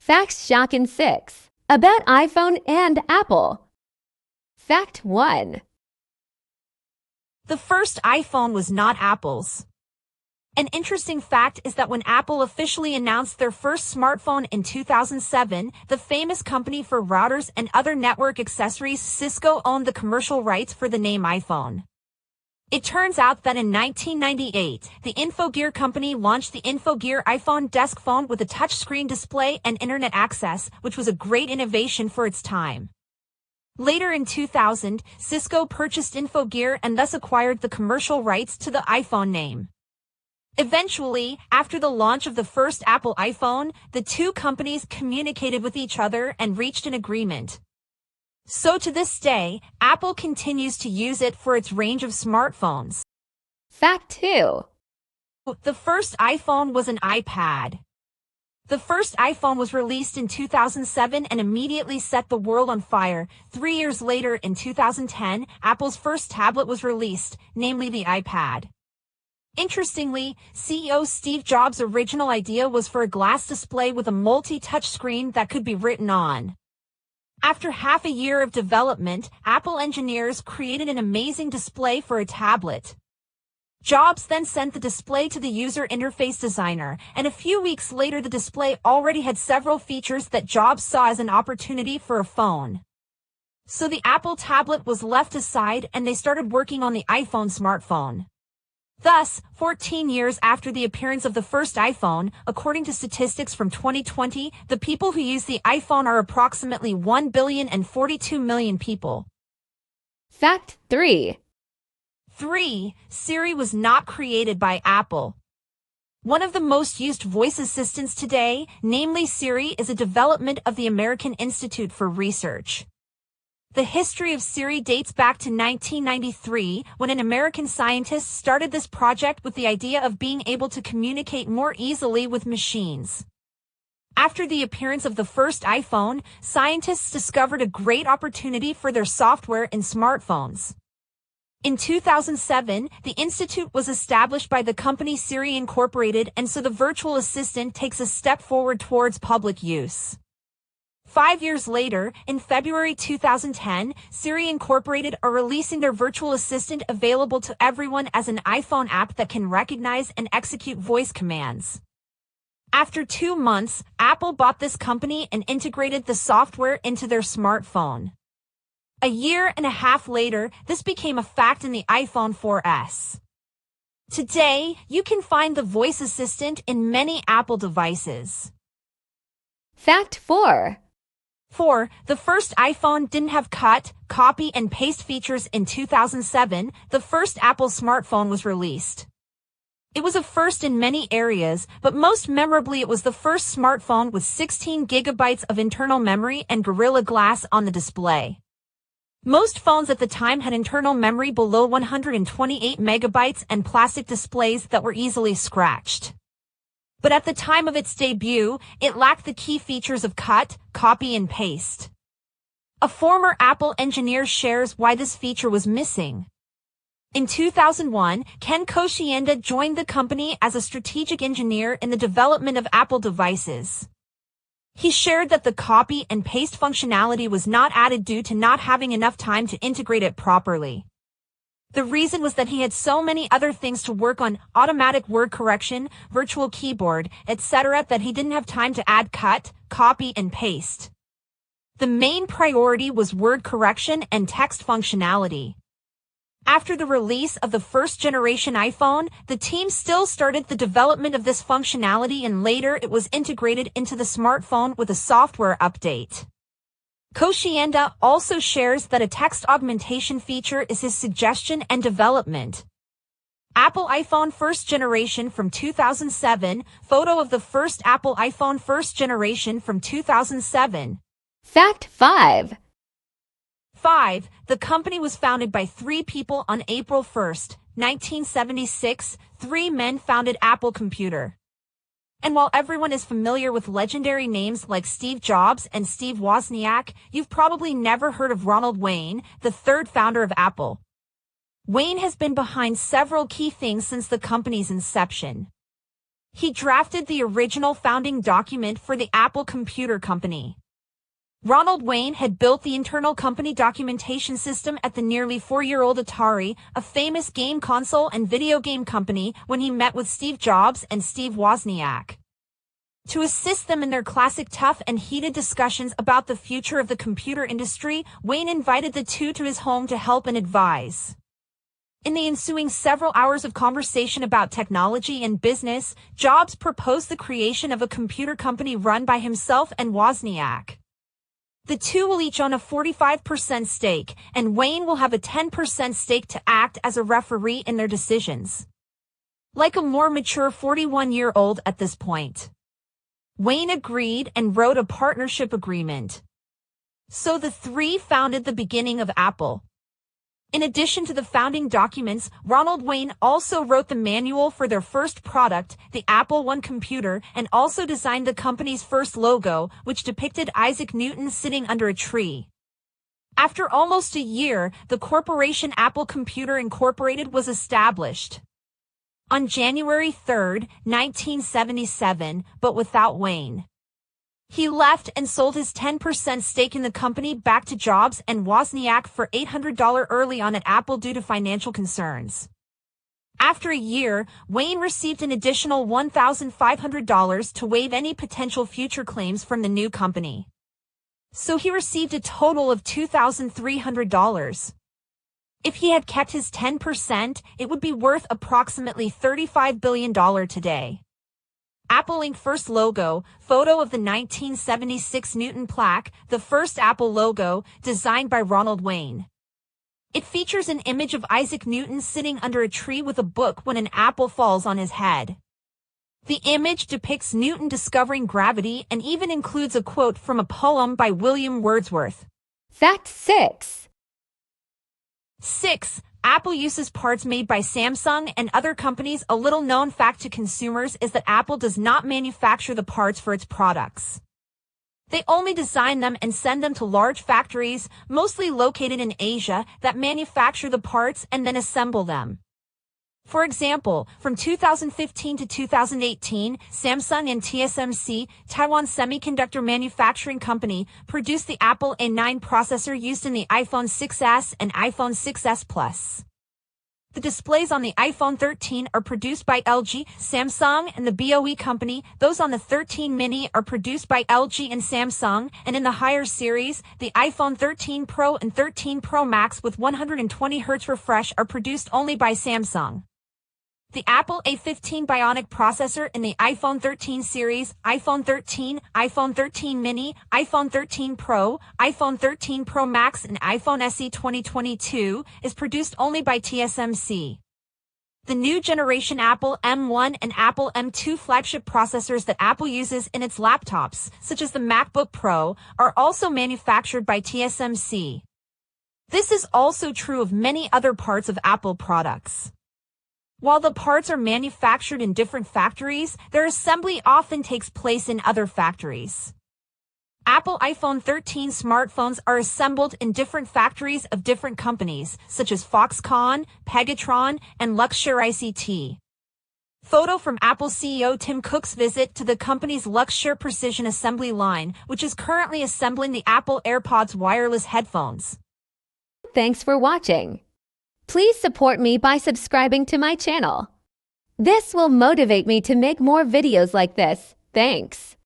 Facts Shockin' 6 about iPhone and Apple. Fact 1. The first iPhone was not Apple's. An interesting fact is that when Apple officially announced their first smartphone in 2007, the famous company for routers and other network accessories Cisco owned the commercial rights for the name iPhone. It turns out that in 1998, the Infogear company launched the Infogear iPhone desk phone with a touchscreen display and internet access, which was a great innovation for its time. Later in 2000, Cisco purchased Infogear and thus acquired the commercial rights to the iPhone name. Eventually, after the launch of the first Apple iPhone, the two companies communicated with each other and reached an agreement. So to this day, Apple continues to use it for its range of smartphones. Fact 2. The first iPhone was an iPad. The first iPhone was released in 2007 and immediately set the world on fire. 3 years later, in 2010, Apple's first tablet was released, namely the iPad. Interestingly, CEO Steve Jobs' original idea was for a glass display with a multi-touch screen that could be written on. After half a year of development, Apple engineers created an amazing display for a tablet. Jobs then sent the display to the user interface designer, and a few weeks later the display already had several features that Jobs saw as an opportunity for a phone. So the Apple tablet was left aside and they started working on the iPhone smartphone. Thus, 14 years after the appearance of the first iPhone, according to statistics from 2020, the people who use the iPhone are approximately 1,042,000,000 people. Fact 3. 3. Siri was not created by Apple. One of the most used voice assistants today, namely Siri, is a development of the American Institute for Research. The history of Siri dates back to 1993, when an American scientist started this project with the idea of being able to communicate more easily with machines. After the appearance of the first iPhone, scientists discovered a great opportunity for their software in smartphones. In 2007, the institute was established by the company Siri Incorporated, and so the virtual assistant takes a step forward towards public use. 5 years later, in February 2010, Siri Incorporated are releasing their virtual assistant available to everyone as an iPhone app that can recognize and execute voice commands. After 2 months, Apple bought this company and integrated the software into their smartphone. A year and a half later, this became a fact in the iPhone 4S. Today, you can find the voice assistant in many Apple devices. Fact 4. 4. The first iPhone didn't have cut, copy, and paste features. In 2007, the first Apple smartphone was released. It was a first in many areas, but most memorably it was the first smartphone with 16 gigabytes of internal memory and Gorilla Glass on the display. Most phones at the time had internal memory below 128 megabytes and plastic displays that were easily scratched. But at the time of its debut, it lacked the key features of cut, copy, and paste. A former Apple engineer shares why this feature was missing. In 2001, Ken Koshienda joined the company as a strategic engineer in the development of Apple devices. He shared that the copy and paste functionality was not added due to not having enough time to integrate it properly. The reason was that he had so many other things to work on, automatic word correction, virtual keyboard, etc., that he didn't have time to add cut, copy, and paste. The main priority was word correction and text functionality. After the release of the first generation iPhone, the team still started the development of this functionality, and later it was integrated into the smartphone with a software update. Koshienda also shares that a text augmentation feature is his suggestion and development. Apple iPhone first generation from 2007, photo of the first Apple iPhone first generation from 2007. Fact 5. 5. The company was founded by 3 people on April 1, 1976. 3 men founded Apple Computer. And while everyone is familiar with legendary names like Steve Jobs and Steve Wozniak, you've probably never heard of Ronald Wayne, the third founder of Apple. Wayne has been behind several key things since the company's inception. He drafted the original founding document for the Apple Computer Company. Ronald Wayne had built the internal company documentation system at the nearly 4-year-old Atari, a famous game console and video game company, when he met with Steve Jobs and Steve Wozniak. To assist them in their classic tough and heated discussions about the future of the computer industry, Wayne invited the two to his home to help and advise. In the ensuing several hours of conversation about technology and business, Jobs proposed the creation of a computer company run by himself and Wozniak. The two will each own a 45% stake, and Wayne will have a 10% stake to act as a referee in their decisions. Like a more mature 41-year-old at this point, Wayne agreed and wrote a partnership agreement. So the three founded the beginning of Apple. In addition to the founding documents, Ronald Wayne also wrote the manual for their first product, the Apple I computer, and also designed the company's first logo, which depicted Isaac Newton sitting under a tree. After almost a year, the corporation Apple Computer Incorporated was established. On January 3, 1977, but without Wayne. He left and sold his 10% stake in the company back to Jobs and Wozniak for $800 early on at Apple due to financial concerns. After a year, Wayne received an additional $1,500 to waive any potential future claims from the new company. So he received a total of $2,300. If he had kept his 10%, it would be worth approximately $35 billion today. Apple Inc. First logo, photo of the 1976 Newton plaque, the first Apple logo, designed by Ronald Wayne. It features an image of Isaac Newton sitting under a tree with a book when an apple falls on his head. The image depicts Newton discovering gravity and even includes a quote from a poem by William Wordsworth. Fact 6. 6. Apple uses parts made by Samsung and other companies. A little known fact to consumers is that Apple does not manufacture the parts for its products. They only design them and send them to large factories, mostly located in Asia, that manufacture the parts and then assemble them. For example, from 2015 to 2018, Samsung and TSMC, Taiwan Semiconductor Manufacturing Company, produced the Apple A9 processor used in the iPhone 6s and iPhone 6s Plus. The displays on the iPhone 13 are produced by LG, Samsung, and the BOE company. Those on the 13 mini are produced by LG and Samsung, and in the higher series, the iPhone 13 Pro and 13 Pro Max with 120Hz refresh are produced only by Samsung. The Apple A15 Bionic processor in the iPhone 13 series, iPhone 13, iPhone 13 mini, iPhone 13 Pro, iPhone 13 Pro Max, and iPhone SE 2022 is produced only by TSMC. The new generation Apple M1 and Apple M2 flagship processors that Apple uses in its laptops, such as the MacBook Pro, are also manufactured by TSMC. This is also true of many other parts of Apple products. While the parts are manufactured in different factories, their assembly often takes place in other factories. Apple iPhone 13 smartphones are assembled in different factories of different companies, such as Foxconn, Pegatron, and Luxshare ICT. Photo from Apple CEO Tim Cook's visit to the company's Luxshare Precision Assembly line, which is currently assembling the Apple AirPods wireless headphones. Thanks for watching. Please support me by subscribing to my channel. This will motivate me to make more videos like this. Thanks.